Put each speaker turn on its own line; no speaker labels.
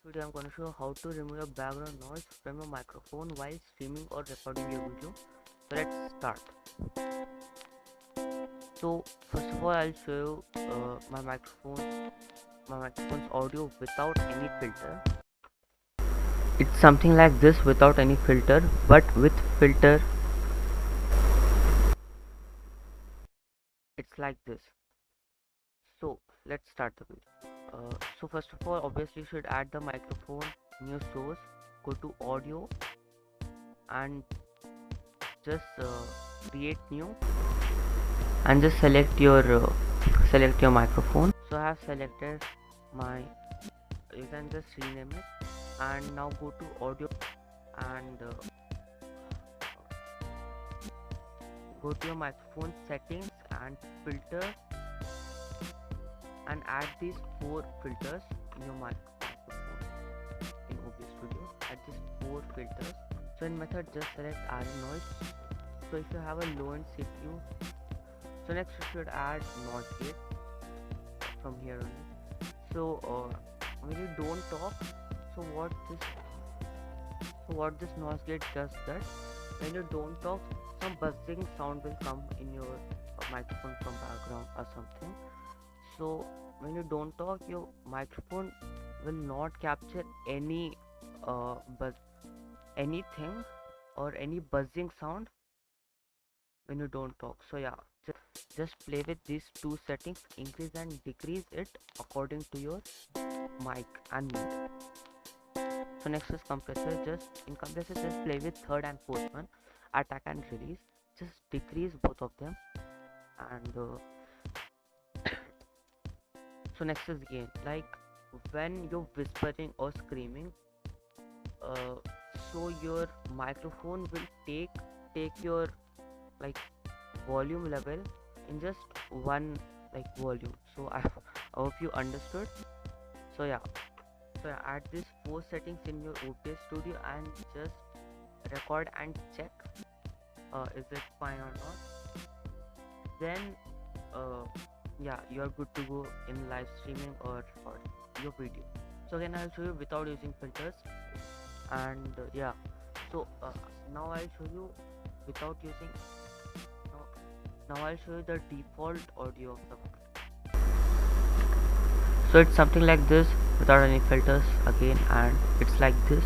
Video I'm going to show how to remove your background noise from your microphone while streaming or recording your video. So let's start. So first of all, I'll show you my microphone's audio without any filter. It's something like this without any filter, but with filter it's like this. So let's start the video. So first of all, obviously you should add the microphone in your source. Go to audio and just create new and just select your microphone. So I have selected my, you can just rename it, and now go to audio and go to your microphone settings and filter and add these 4 filters in your microphone in Obs Studio. Add these 4 filters. So in method just select add noise. So if you have a low end CPU, so next you should add noise gate from here only. So when you don't talk, so what this noise gate does that when you don't talk, some buzzing sound will come in your microphone from background or something. So when you don't talk, your microphone will not capture any anything or any buzzing sound when you don't talk. So yeah, just play with these 2 settings, increase and decrease it according to your mic and mood. So next is compressor. In compressor just play with third and fourth one, attack and release. Just decrease both of them. And so next is gain. Like when you're whispering or screaming, so your microphone will take your like volume level in just one volume. So I hope you understood. So yeah, add these 4 settings in your Obs Studio and just record and check is it fine or not. Then yeah, you are good to go in live streaming or recording your video. So again I'll show you without using filters, and yeah, so now I'll show you without using now I'll show you the default audio of the mic. So it's something like this without any filters again, and it's like this.